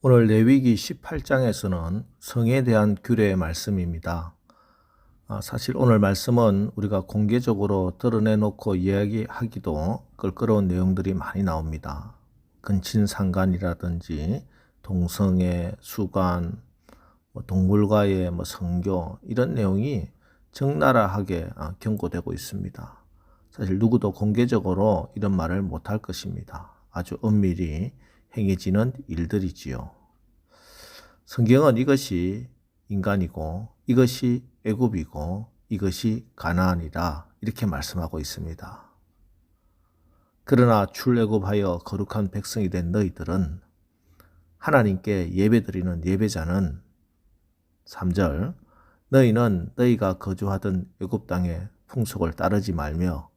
오늘 레위기 18장에서는 성에 대한 규례의 말씀입니다. 사실 오늘 말씀은 우리가 공개적으로 드러내놓고 이야기하기도 껄끄러운 내용들이 많이 나옵니다. 근친상간이라든지 동성애, 수간, 동물과의 성교 이런 내용이 적나라하게 경고되고 있습니다. 사실 누구도 공개적으로 이런 말을 못할 것입니다. 아주 은밀히 행해지는 일들이지요. 성경은 이것이 인간이고 이것이 애굽이고 이것이 가나안이라 이렇게 말씀하고 있습니다. 그러나 출애굽하여 거룩한 백성이 된 너희들은 하나님께 예배드리는 예배자는 3절 너희는 너희가 거주하던 애굽 땅의 풍속을 따르지 말며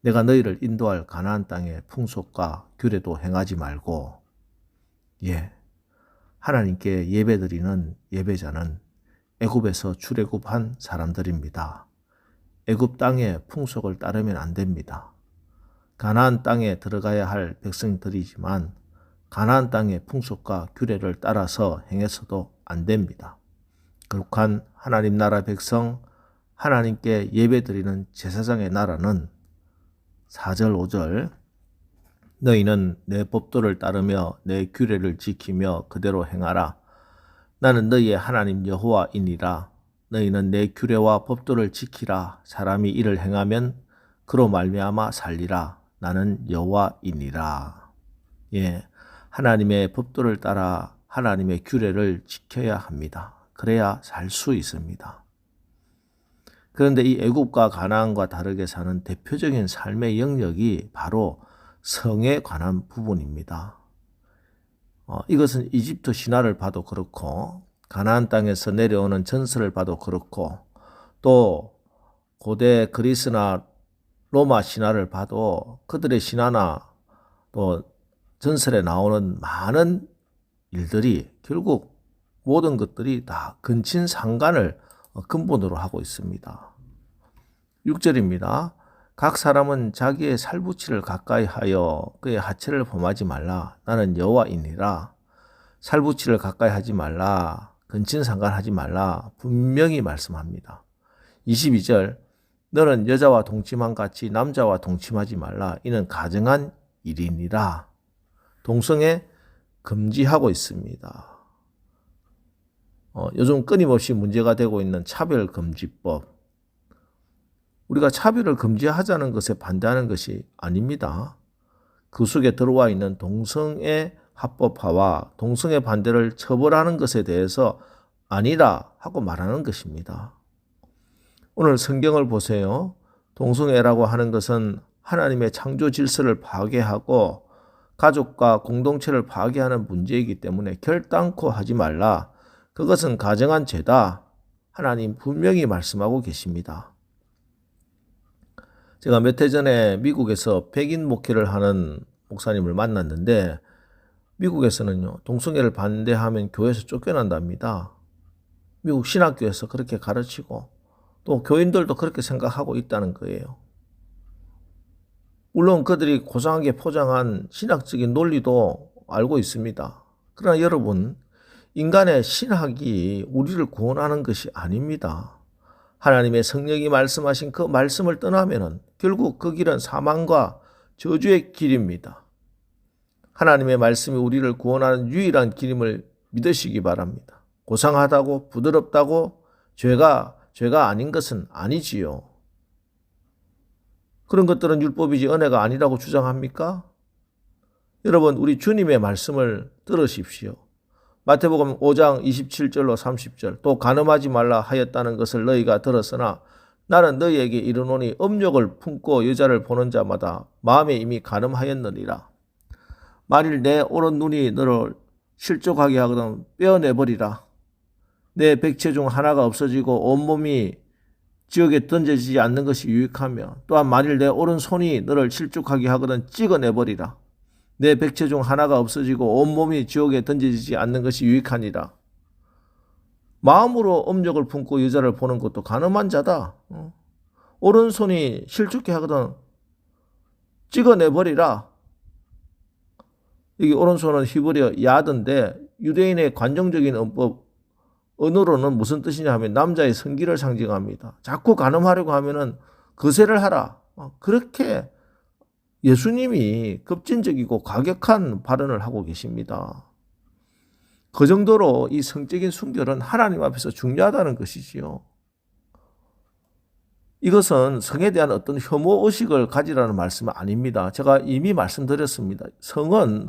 내가 너희를 인도할 가나안 땅의 풍속과 규례도 행하지 말고 하나님께 예배드리는 예배자는 애굽에서 출애굽한 사람들입니다. 애굽 땅의 풍속을 따르면 안 됩니다. 가나안 땅에 들어가야 할 백성들이지만 가나안 땅의 풍속과 규례를 따라서 행해서도 안 됩니다. 거룩한 하나님 나라 백성, 하나님께 예배드리는 제사장의 나라는 4절, 5절 너희는 내 법도를 따르며 내 규례를 지키며 그대로 행하라. 나는 너희의 하나님 여호와이니라. 너희는 내 규례와 법도를 지키라. 사람이 이를 행하면 그로 말미암아 살리라. 나는 여호와이니라. 하나님의 법도를 따라 하나님의 규례를 지켜야 합니다. 그래야 살 수 있습니다. 그런데 이 애굽과 가나안과 다르게 사는 대표적인 삶의 영역이 바로 성에 관한 부분입니다. 이것은 이집트 신화를 봐도 그렇고 가나안 땅에서 내려오는 전설을 봐도 그렇고 또 고대 그리스나 로마 신화를 봐도 그들의 신화나 또 전설에 나오는 많은 일들이 결국 모든 것들이 다 근친상간을 근본으로 하고 있습니다. 6절입니다. 각 사람은 자기의 살부치를 가까이 하여 그의 하체를 범하지 말라. 나는 여호와이니라. 살부치를 가까이 하지 말라. 근친상간하지 말라. 분명히 말씀합니다. 22절 너는 여자와 동침한 같이 남자와 동침하지 말라. 이는 가증한 일이니라. 동성애 금지하고 있습니다. 요즘 끊임없이 문제가 되고 있는 차별금지법. 우리가 차별을 금지하자는 것에 반대하는 것이 아닙니다. 그 속에 들어와 있는 동성애 합법화와 동성애 반대를 처벌하는 것에 대해서 아니라 하고 말하는 것입니다. 오늘 성경을 보세요. 동성애라고 하는 것은 하나님의 창조 질서를 파괴하고 가족과 공동체를 파괴하는 문제이기 때문에 결단코 하지 말라. 그것은 가정한 죄다. 하나님 분명히 말씀하고 계십니다. 제가 몇 해 전에 미국에서 백인 목회를 하는 목사님을 만났는데 미국에서는요 동성애를 반대하면 교회에서 쫓겨난답니다. 미국 신학교에서 그렇게 가르치고 또 교인들도 그렇게 생각하고 있다는 거예요. 물론 그들이 고상하게 포장한 신학적인 논리도 알고 있습니다. 그러나 여러분 인간의 신학이 우리를 구원하는 것이 아닙니다. 하나님의 성령이 말씀하신 그 말씀을 떠나면은 결국 그 길은 사망과 저주의 길입니다. 하나님의 말씀이 우리를 구원하는 유일한 길임을 믿으시기 바랍니다. 고상하다고 부드럽다고 죄가 아닌 것은 아니지요. 그런 것들은 율법이지 은혜가 아니라고 주장합니까? 여러분 우리 주님의 말씀을 들으십시오. 마태복음 5장 27절로 30절 또 간음하지 말라 하였다는 것을 너희가 들었으나 나는 너희에게 이르노니 음욕을 품고 여자를 보는 자마다 마음에 이미 간음하였느니라. 만일 내 오른 눈이 너를 실족하게 하거든 빼어내버리라. 내 백체 중 하나가 없어지고 온몸이 지옥에 던져지지 않는 것이 유익하며 또한 만일 내 오른손이 너를 실족하게 하거든 찍어내버리라. 내 백체 중 하나가 없어지고 온몸이 지옥에 던져지지 않는 것이 유익하니라. 마음으로 음욕을 품고 여자를 보는 것도 간음한 자다. 오른손이 실족해 하거든 찍어내버리라. 여기 오른손은 히브리어 야드인데 유대인의 관정적인 언어로는 무슨 뜻이냐 하면 남자의 성기를 상징합니다. 자꾸 간음하려고 하면은 거세를 하라. 그렇게 예수님이 급진적이고 과격한 발언을 하고 계십니다. 그 정도로 이 성적인 순결은 하나님 앞에서 중요하다는 것이지요. 이것은 성에 대한 어떤 혐오의식을 가지라는 말씀은 아닙니다. 제가 이미 말씀드렸습니다. 성은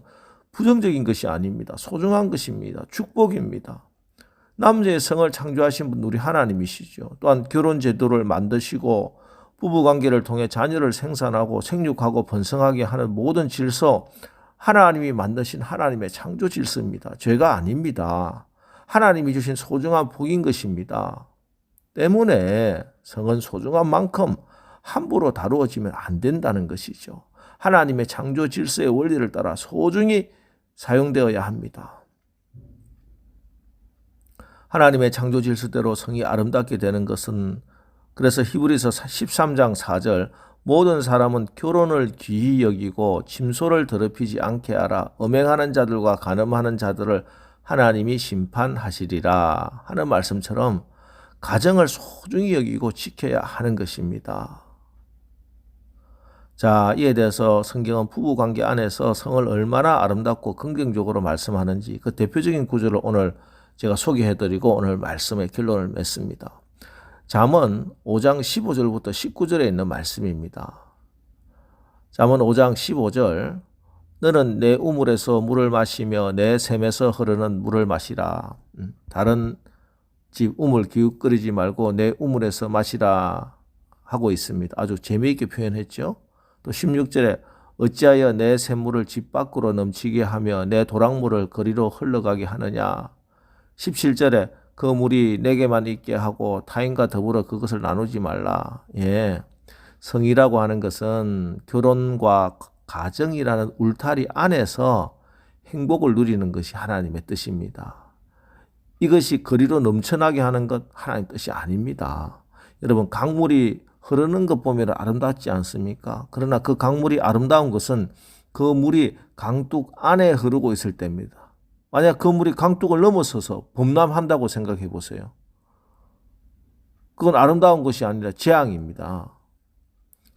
부정적인 것이 아닙니다. 소중한 것입니다. 축복입니다. 남자의 성을 창조하신 분 우리 하나님이시죠. 또한 결혼 제도를 만드시고 부부관계를 통해 자녀를 생산하고 생육하고 번성하게 하는 모든 질서, 하나님이 만드신 하나님의 창조 질서입니다. 죄가 아닙니다. 하나님이 주신 소중한 복인 것입니다. 때문에 성은 소중한 만큼 함부로 다루어지면 안 된다는 것이죠. 하나님의 창조 질서의 원리를 따라 소중히 사용되어야 합니다. 하나님의 창조 질서대로 성이 아름답게 되는 것은 그래서 히브리서 13장 4절 모든 사람은 결혼을 귀히 여기고 침소를 더럽히지 않게 하라. 음행하는 자들과 간음하는 자들을 하나님이 심판하시리라 하는 말씀처럼 가정을 소중히 여기고 지켜야 하는 것입니다. 자, 이에 대해서 성경은 부부관계 안에서 성을 얼마나 아름답고 긍정적으로 말씀하는지 그 대표적인 구절을 오늘 제가 소개해드리고 오늘 말씀의 결론을 맺습니다. 잠언 5장 15절부터 19절에 있는 말씀입니다. 잠언 5장 15절 너는 내 우물에서 물을 마시며 내 샘에서 흐르는 물을 마시라. 다른 집 우물 기웃거리지 말고 내 우물에서 마시라 하고 있습니다. 아주 재미있게 표현했죠. 또 16절에 어찌하여 내 샘물을 집 밖으로 넘치게 하며 내 도랑물을 거리로 흘러가게 하느냐. 17절에 그 물이 내게만 있게 하고 타인과 더불어 그것을 나누지 말라. 예, 성이라고 하는 것은 결혼과 가정이라는 울타리 안에서 행복을 누리는 것이 하나님의 뜻입니다. 이것이 거리로 넘쳐나게 하는 것 하나님 뜻이 아닙니다. 여러분 강물이 흐르는 것 보면 아름답지 않습니까? 그러나 그 강물이 아름다운 것은 그 물이 강둑 안에 흐르고 있을 때입니다. 만약 그 물이 강둑을 넘어서서 범람한다고 생각해 보세요. 그건 아름다운 것이 아니라 재앙입니다.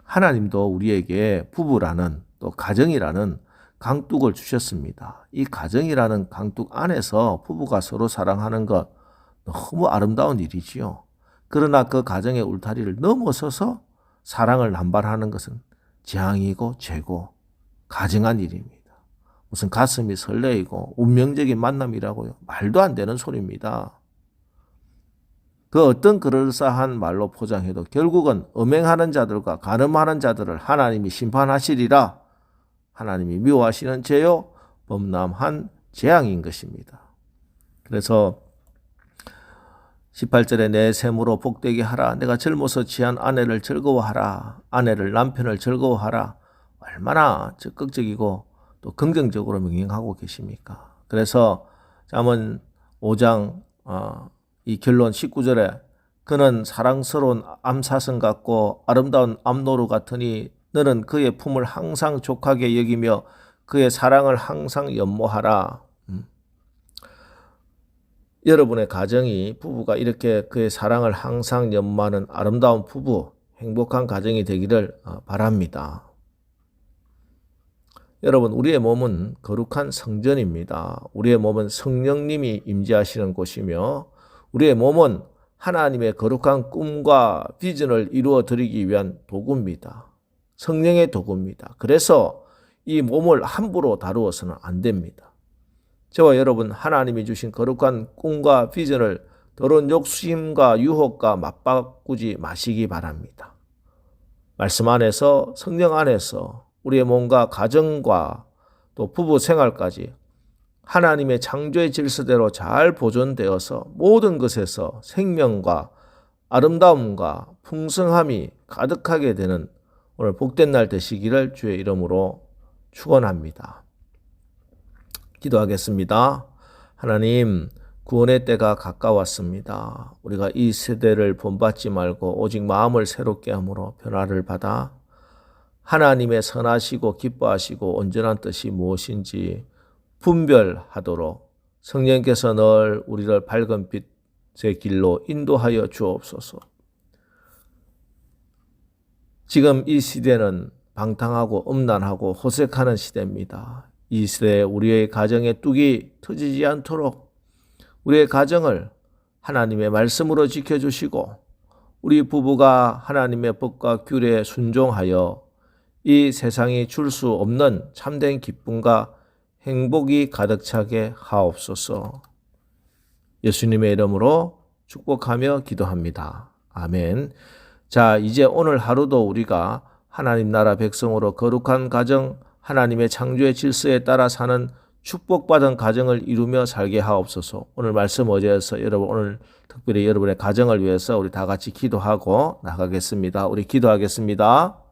하나님도 우리에게 부부라는 또 가정이라는 강둑을 주셨습니다. 이 가정이라는 강둑 안에서 부부가 서로 사랑하는 것 너무 아름다운 일이지요. 그러나 그 가정의 울타리를 넘어서서 사랑을 남발하는 것은 재앙이고 죄고 가증한 일입니다. 무슨 가슴이 설레이고 운명적인 만남이라고요. 말도 안 되는 소리입니다. 그 어떤 그럴싸한 말로 포장해도 결국은 음행하는 자들과 간음하는 자들을 하나님이 심판하시리라. 하나님이 미워하시는 죄요 범람한 재앙인 것입니다. 그래서 18절에 내 샘으로 복되게 하라. 내가 젊어서 취한 아내를 즐거워하라. 아내를 남편을 즐거워하라. 얼마나 적극적이고 또 긍정적으로 명령하고 계십니까? 그래서 잠언 5장 이 결론 19절에 그는 사랑스러운 암사슴 같고 아름다운 암노루 같으니 너는 그의 품을 항상 족하게 여기며 그의 사랑을 항상 연모하라. 여러분의 가정이 부부가 이렇게 그의 사랑을 항상 연모하는 아름다운 부부, 행복한 가정이 되기를 바랍니다. 여러분, 우리의 몸은 거룩한 성전입니다. 우리의 몸은 성령님이 임재하시는 곳이며 우리의 몸은 하나님의 거룩한 꿈과 비전을 이루어 드리기 위한 도구입니다. 성령의 도구입니다. 그래서 이 몸을 함부로 다루어서는 안 됩니다. 저와 여러분 하나님이 주신 거룩한 꿈과 비전을 더러운 욕심과 유혹과 맞바꾸지 마시기 바랍니다. 말씀 안에서 성령 안에서 우리의 몸과 가정과 또 부부 생활까지 하나님의 창조의 질서대로 잘 보존되어서 모든 것에서 생명과 아름다움과 풍성함이 가득하게 되는 오늘 복된 날 되시기를 주의 이름으로 축원합니다. 기도하겠습니다. 하나님, 구원의 때가 가까웠습니다. 우리가 이 세대를 본받지 말고 오직 마음을 새롭게 함으로 변화를 받아 하나님의 선하시고 기뻐하시고 온전한 뜻이 무엇인지 분별하도록 성령께서 늘 우리를 밝은 빛의 길로 인도하여 주옵소서. 지금 이 시대는 방탕하고 음란하고 호색하는 시대입니다. 이 시대에 우리의 가정의 뚝이 터지지 않도록 우리의 가정을 하나님의 말씀으로 지켜주시고 우리 부부가 하나님의 법과 규례에 순종하여 이 세상이 줄 수 없는 참된 기쁨과 행복이 가득 차게 하옵소서. 예수님의 이름으로 축복하며 기도합니다. 아멘. 자, 이제 오늘 하루도 우리가 하나님 나라 백성으로 거룩한 가정, 하나님의 창조의 질서에 따라 사는 축복받은 가정을 이루며 살게 하옵소서. 오늘 말씀 어제에서 여러분 오늘 특별히 여러분의 가정을 위해서 우리 다 같이 기도하고 나가겠습니다. 우리 기도하겠습니다.